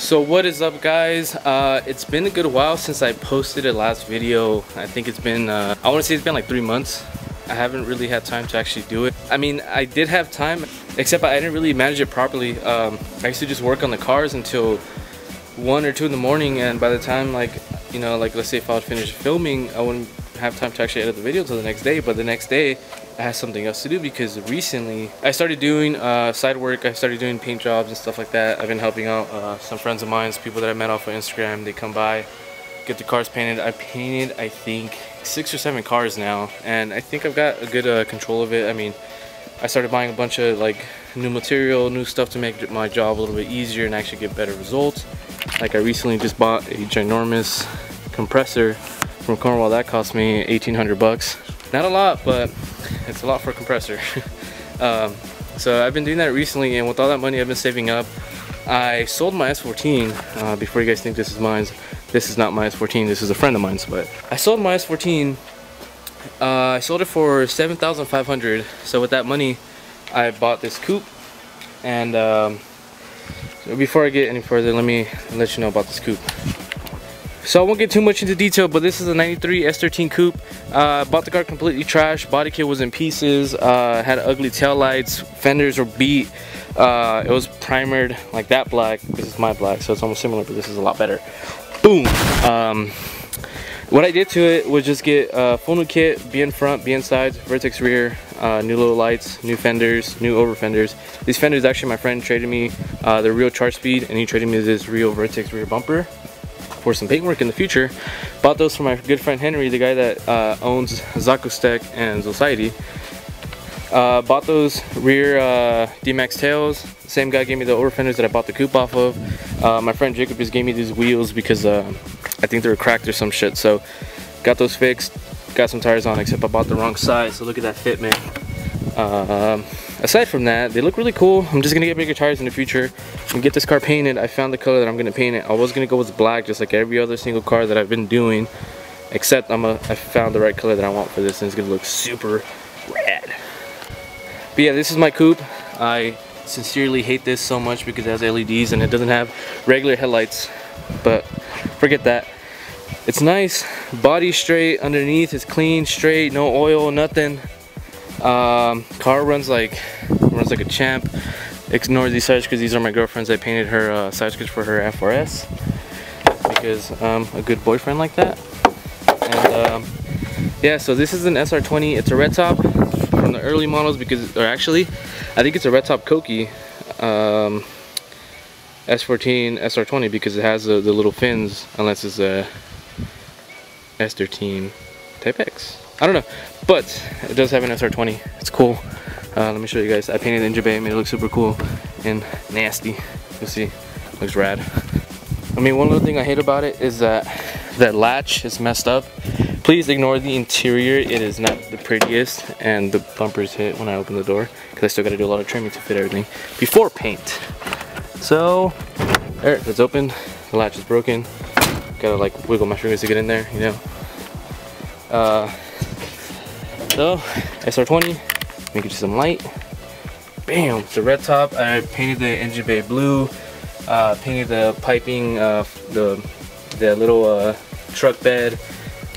So what is up, guys? It's been a good while since I posted a last video. I think it's been I want to say it's been like 3 months. I haven't really had time to actually do it. I mean, I did have time, except I didn't really manage it properly. I used to just work on the cars until 1 or 2 in the morning, and by the time, like, you know, like let's say if I would finish filming, I wouldn't have time to actually edit the video until the next day. But the next day I had something else to do, because recently I started doing side work. I started doing paint jobs and stuff like that. I've been helping out some friends of mine, people that I met off of Instagram. They come by, get the cars painted. I painted, I think, 6 or 7 cars now, and I think I've got a good control of it. I mean, I started buying a bunch of like new material, new stuff to make my job a little bit easier and actually get better results. Like, I recently just bought a ginormous compressor from Cornwall that cost me 1,800 bucks. Not a lot, but it's a lot for a compressor. So I've been doing that recently, and with all that money I've been saving up, I sold my S14. Before you guys think this is mine, this is not my S14, this is a friend of mine's. But I sold my S14. I sold it for $7,500. So with that money I bought this coupe. And so before I get any further, let me let you know about this coupe. So I won't get too much into detail, but this is a 93 S13 coupe. Bought the car completely trashed. Body kit was in pieces. Had ugly tail lights. Fenders were beat. It was primered like that black. This is my black, so it's almost similar, but this is a lot better. Boom. What I did to it was just get full new kit, BN front, BN sides, Vertex rear, new little lights, new fenders, new over fenders. These fenders, actually, my friend traded me the real Charge Speed, and he traded me this real Vertex rear bumper for some paintwork in the future. Bought those from my good friend Henry, the guy that owns Zakostek and Society. Bought those rear D-Max tails. Same guy gave me the over fenders that I bought the coupe off of. My friend Jacob just gave me these wheels because I think they were cracked or some shit. So got those fixed, got some tires on, except I bought the wrong size, so look at that fitment. Aside from that, they look really cool. I'm just gonna get bigger tires in the future and get this car painted. I found the color that I'm gonna paint it. I was gonna go with black, just like every other single car that I've been doing, except I found the right color that I want for this, and it's gonna look super rad. But yeah, this is my coupe. I sincerely hate this so much because it has LEDs and it doesn't have regular headlights, but forget that. It's nice, body straight, underneath is clean, straight, no oil, nothing. Car runs like a champ. Ignore these side skirts, these are my girlfriend's. I painted her side skirts for her S14 because I'm a good boyfriend like that. And yeah, so this is an SR20. It's a red top from the early models, because, or actually, I think it's a red top Koki S14 SR20, because it has the little fins, unless it's a S13 Type X. I don't know, but it does have an SR20. It's cool. Let me show you guys. I painted the engine bay, made it look super cool and nasty. You'll see, looks rad. I mean, one little thing I hate about it is that latch is messed up. Please ignore the interior. It is not the prettiest, and the bumpers hit when I open the door, because I still got to do a lot of trimming to fit everything before paint. So there, it's open. The latch is broken. Gotta like wiggle my fingers to get in there, you know. So SR20, let me get you some light. Bam, the red top. I painted the engine bay blue. Painted the piping, the little truck bed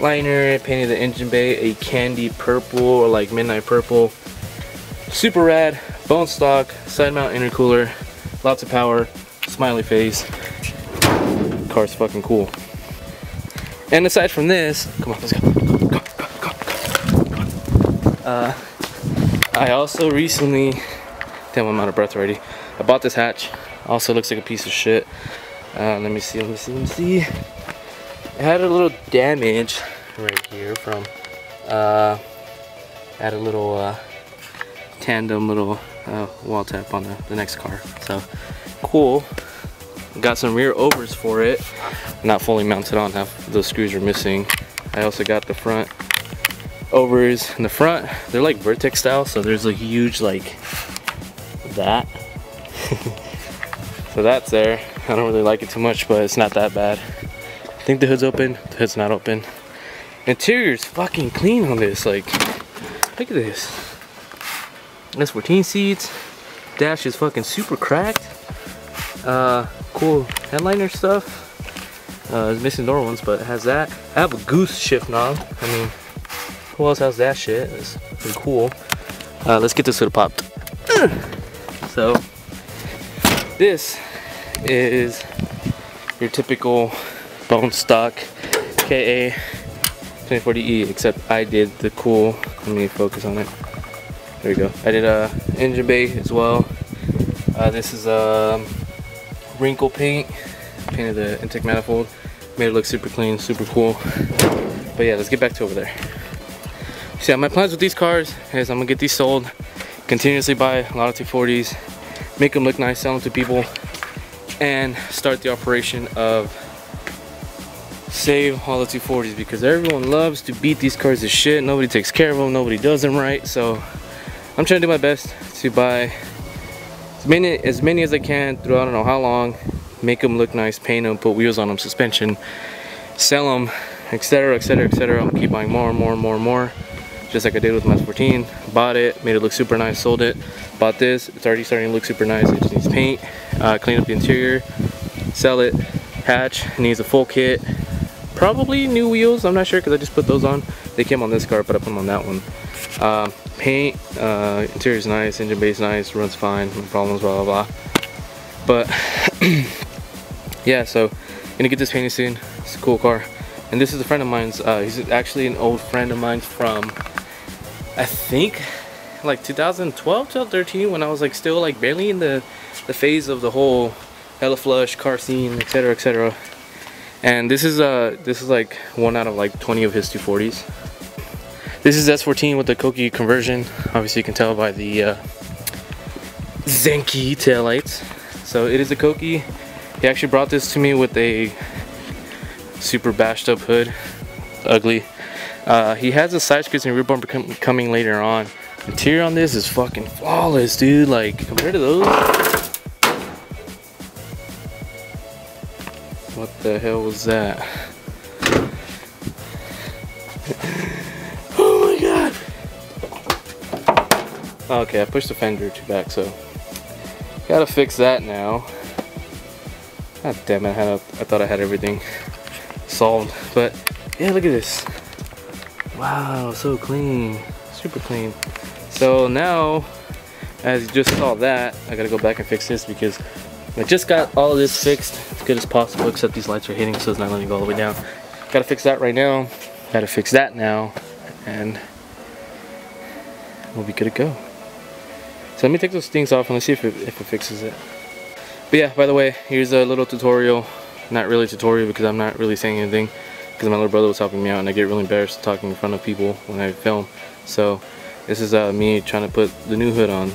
liner. Painted the engine bay a candy purple, or like midnight purple. Super rad. Bone stock, side mount intercooler, lots of power, smiley face. Car's fucking cool. And aside from this, come on, let's go. I also recently, damn, I'm out of breath already. I bought this hatch. Also looks like a piece of shit. Let me see. It had a little damage right here from, had a little tandem little wall tap on the next car. So cool. Got some rear overs for it. Not fully mounted on, half those screws are missing. I also got the front overs in the front. They're like Vertex style, so there's a huge like that. So that's there. I don't really like it too much, but it's not that bad. I think the hood's open. The hood's not open. Interior's fucking clean on this. Like, look at this. S14 seats. Dash is fucking super cracked. Cool headliner stuff. It's missing door ones, but it has that. I have a goose shift knob. I mean, who else has that shit? It's pretty cool. Let's get this hood popped. So this is your typical bone stock KA 2040E, except I did the cool. Let me focus on it. There we go. I did a engine bay as well. This is wrinkle paint. Painted the intake manifold. Made it look super clean, super cool. But yeah, let's get back to over there. So yeah, my plans with these cars is I'm gonna get these sold, continuously buy a lot of 240s, make them look nice, sell them to people, and start the operation of save all the 240s, because everyone loves to beat these cars to shit. Nobody takes care of them, nobody does them right. So I'm trying to do my best to buy as many as I can through I don't know how long, make them look nice, paint them, put wheels on them, suspension, sell them, etc, etc, etc. I'm gonna keep buying more and more and more and more, just like I did with my S14. Bought it, made it look super nice, sold it. Bought this, it's already starting to look super nice. It just needs paint, clean up the interior, sell it. Hatch, it needs a full kit, probably new wheels, I'm not sure because I just put those on. They came on this car, but I put them on that one. Paint, interior's nice, engine bay's nice, runs fine, no problems, blah blah blah. But yeah, so gonna get this painted soon. It's a cool car, and this is a friend of mine's. He's actually an old friend of mine from, I think, like 2012, 2013, when I was like still like barely in the phase of the whole hella flush car scene, etc, etc. And this is like 1 out of like 20 of his 240s. This is S14 with the Koki conversion. Obviously you can tell by the Zenki taillights. So it is a Koki. He actually brought this to me with a super bashed up hood. Ugly. He has a side skirts and rear bumper coming later on. Interior on this is fucking flawless, dude. Like compared to those. What the hell was that? Oh my god. Okay, I pushed the fender too back, so gotta fix that now. God damn it, I thought I had everything solved. But yeah, look at this. Wow, so clean. Super clean. So now, as you just saw that, I gotta go back and fix this because I just got all of this fixed as good as possible, except these lights are hitting, so it's not letting go all the way down. Gotta fix that right now. Gotta fix that now, and we'll be good to go. So let me take those things off and let's see if it fixes it. But yeah, by the way, here's a little tutorial. Not really a tutorial because I'm not really saying anything, because my little brother was helping me out and I get really embarrassed talking in front of people when I film. So this is me trying to put the new hood on.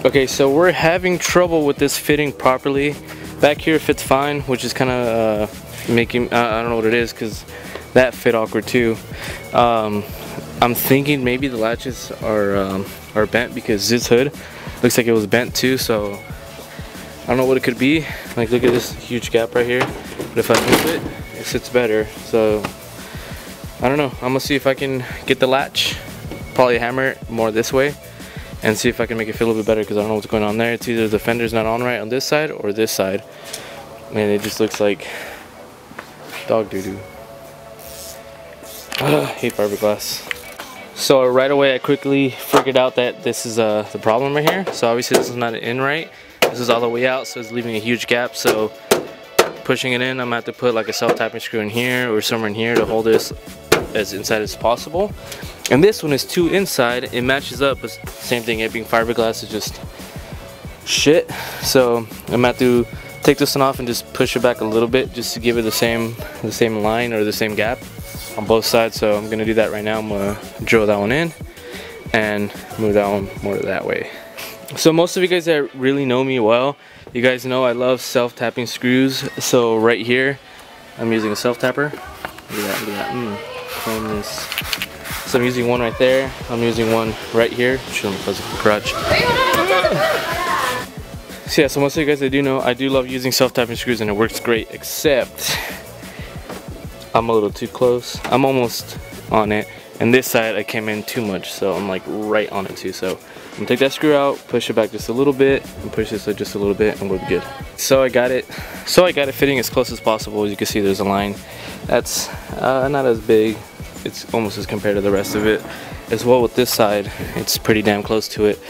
Okay, so we're having trouble with this fitting properly. Back here fits fine, which is kind of making, I don't know what it is, because that fit awkward too. I'm thinking maybe the latches are bent because this hood looks like it was bent too, so I don't know what it could be. Like, look at this huge gap right here, but if I move it, it sits better. So I don't know, I'm gonna see if I can get the latch, probably hammer it more this way, and see if I can make it feel a little bit better, because I don't know what's going on there. It's either the fender's not on right on this side or this side, and it just looks like dog doo-doo. I hate fiberglass. So right away I quickly figured out that this is the problem right here. So obviously this is not in right. This is all the way out, so it's leaving a huge gap. So pushing it in, I'm gonna have to put like a self-tapping screw in here or somewhere in here to hold this as inside as possible. And this one is too inside. It matches up, but same thing, it being fiberglass is just shit. So I'm gonna have to take this one off and just push it back a little bit just to give it the same line or the same gap on both sides. So I'm gonna do that right now. I'm gonna drill that one in and move that one more that way. So most of you guys that really know me well, you guys know I love self-tapping screws. So right here, I'm using a self-tapper. Look at that, look at that. Clean this. So I'm using one right there. I'm using one right here. Show me close the crotch. So yeah, so most of you guys that do know, I do love using self-tapping screws and it works great, except I'm a little too close. I'm almost on it. And this side I came in too much, so I'm like right on it too. So I'm gonna take that screw out, push it back just a little bit, and push this just a little bit, and we'll be good. So I got it fitting as close as possible. As you can see, there's a line that's not as big. It's almost as compared to the rest of it. As well with this side, it's pretty damn close to it.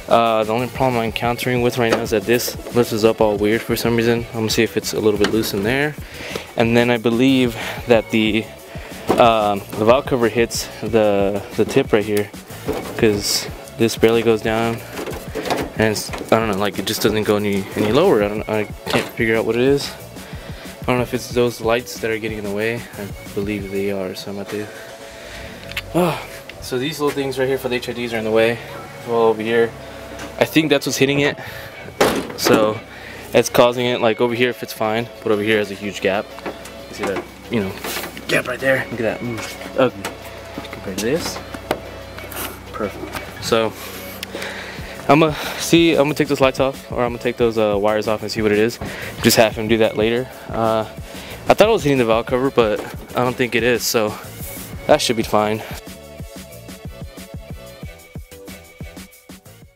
The only problem I'm encountering with right now is that this lifts up all weird for some reason. I'm gonna see if it's a little bit loose in there. And then I believe that the valve cover hits the tip right here, because this barely goes down, and it's, I don't know, like it just doesn't go any lower. I can't figure out what it is. I don't know if it's those lights that are getting in the way. I believe they are, so I'm at the so these little things right here for the HIDs are in the way. Well, over here, I think that's what's hitting it, so it's causing it. Like over here, if it's fine, but over here has a huge gap. You see that, you know, gap right there. Look at that. Ugly compared to this. Perfect. So I'm gonna take those lights off, or I'm gonna take those wires off and see what it is. Just have him do that later. I thought it was hitting the valve cover, but I don't think it is, so that should be fine.